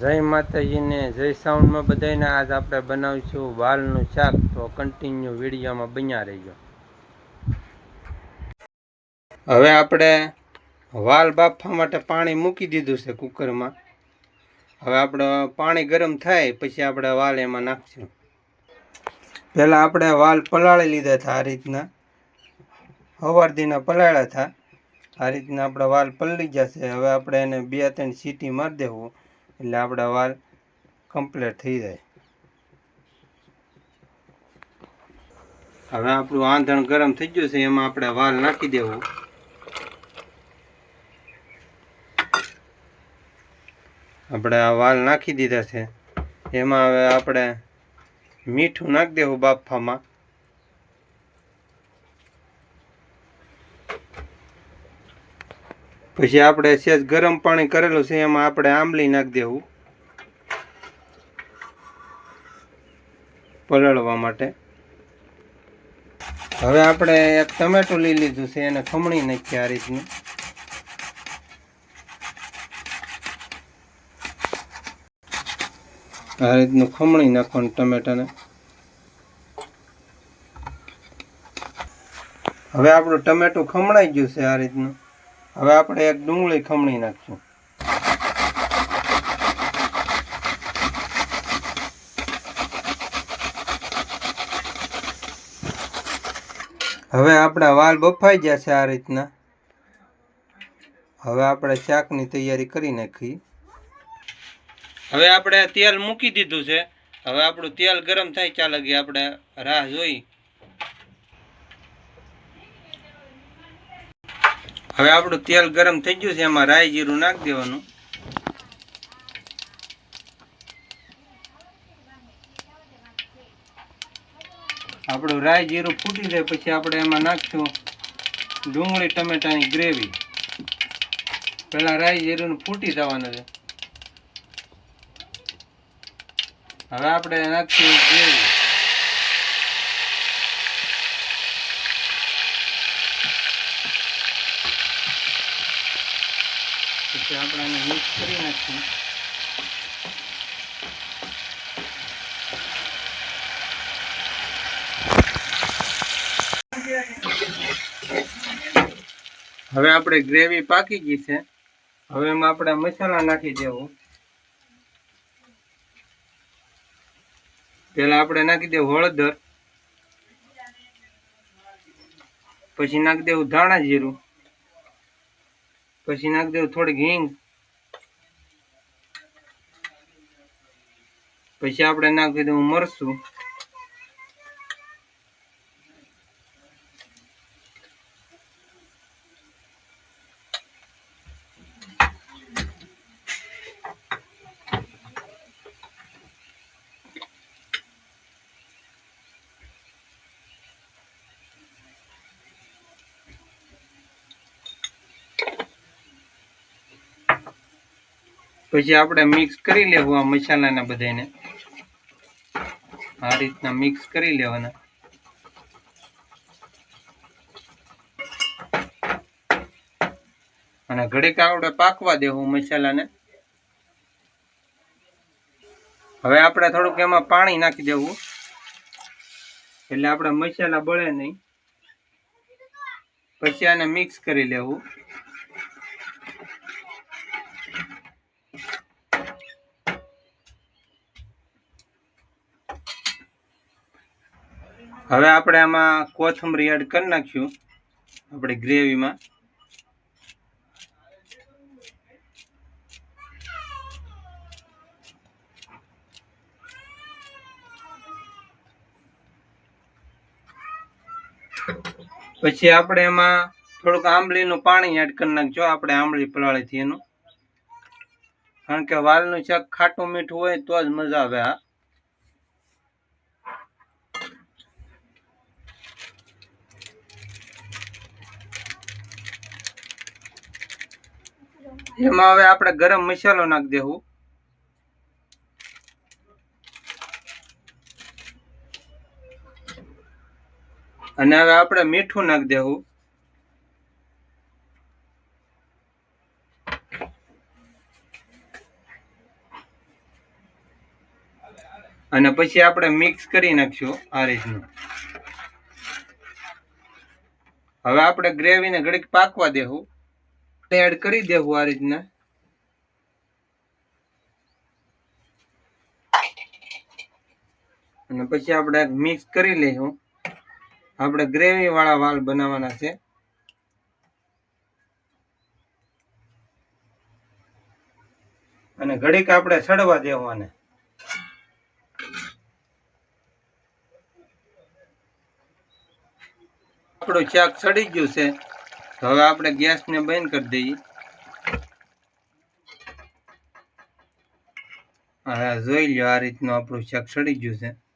જય માતાજીને જય સાઉન્ડમાં બધાને. આજ આપણે બનાવીશું વાલનું શાક, તો કન્ટિન્યુ વિડીયોમાં બન્યા રહીજો. હવે આપણે વાલ બાફવા માટે પાણી મૂકી દીધું છે કુકરમાં. હવે આપણે પાણી ગરમ થાય પછી આપણે વાલ એમાં નાખશું. પહેલાં આપણે વાલ પલાળી લીધા હતા. આ રીતના સવારથીના પલાળ્યા હતા. આ રીતના આપણા વાલ પલળી જશે. હવે આપણે એને 2-3 સીટી મારી દેવું એટલે આપણા વાલ કમ્પ્લીટ થઈ જાય. હવે આપણું આંધણ ગરમ થઈ ગયું છે, એમાં આપણે વાલ નાખી દેવું. આપણે આ વાલ નાખી દીધા છે. એમાં હવે આપણે મીઠું નાખી દેવું બાફવામાં. પછી આપણે સહેજ ગરમ પાણી કરેલું છે, એમાં આપણે આંબલી નાખી દેવું પલળવા માટે. હવે આપણે એક ટમેટું લઈ લીધું છે, એને ખમણી નાખીએ આ રીતનું. આ રીતનું ખમણી નાખવાનું ટમેટાને. હવે આપણું ટમેટું ખમણાઈ ગયું છે આ રીતનું. હવે આપણે એક ડુંગળી ખમણી નાખશું. હવે આપણા વાલ બફાઈ ગયા છે આ રીતના. હવે આપણે શાકની તૈયારી કરી નાખી. હવે આપણે તેલ મૂકી દીધું છે. હવે આપણું તેલ ગરમ થાય ત્યાં લગી આપણે રાહ જોઈ. હવે આપણું તેલ ગરમ થઈ ગયું છે, એમાં રાઈ જીરું નાખી દેવાનું. આપણું રાઈ જીરું ફૂટી જાય પછી આપણે એમાં નાખશું ડુંગળી ટમેટાની ગ્રેવી. પહેલાં રાઈ જીરું ફૂટી જવાનું છે. હવે આપણે નાખશું ગ્રેવી. પછી આપણે એને મિક્સ કરી નાખીશું. હવે આપણે ગ્રેવી પાકી ગઈ છે. હવે એમાં આપણે મસાલા નાખી દેવું. પહેલા આપણે નાખી દેવું હળદર, પછી નાખી દેવું ધાણા જીરું, પછી નાખી દેવું થોડીક હિંગ, પછી આપણે નાખી દેવું મરચું, પછી આપણે મિક્સ કરી લેવું આ મસાલાના બધાને. આ રીતના મિક્સ કરી લેવાના. અને ઘડીક આપણે પાકવા દેવું મસાલાને. હવે આપણે થોડુંક એમાં પાણી નાખી દેવું એટલે આપણે મસાલા બળે નહીં. પછી આને મિક્સ કરી લેવું. હવે આપણે આમાં કોથમરી એડ કરી નાખ્યું આપણે ગ્રેવીમાં. પછી આપણે એમાં થોડુંક આંબલીનું પાણી એડ કરી નાખજો. આપણે આંબલી પલાળી એનું, કારણ કે વાલનું શાક ખાટું મીઠું હોય તો જ મજા આવે. આ એમાં હવે આપણે ગરમ મસાલો નાખી દેવું. અને હવે આપણે મીઠું નાખી દેવું. અને પછી આપણે મિક્સ કરી નાખશું આ રીતનું. હવે આપણે ગ્રેવીને ઘડીક પાકવા દેવું, એડ કરી દેવું આ રીતના. અને પછી આપણે મિક્સ કરી લઈશું. આપણે ગ્રેવી વાળા વાલ બનાવવાના છે. અને ઘડીક આપણે સડવા દેવાને. આપણું શાક સડી ગયું છે, તો હવે આપણે ગેસને બંધ કરી દઈએ. હા, જોઈ લો આ રીતનું આપણું શાક સડી ગયું છે.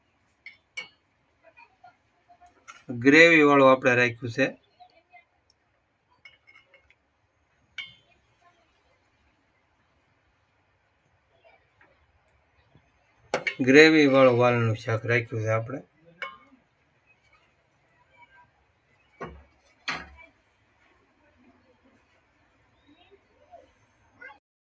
ગ્રેવી વાળું આપણે રાખ્યું છે. ગ્રેવી વાળું વાલનું શાક રાખ્યું છે આપણે.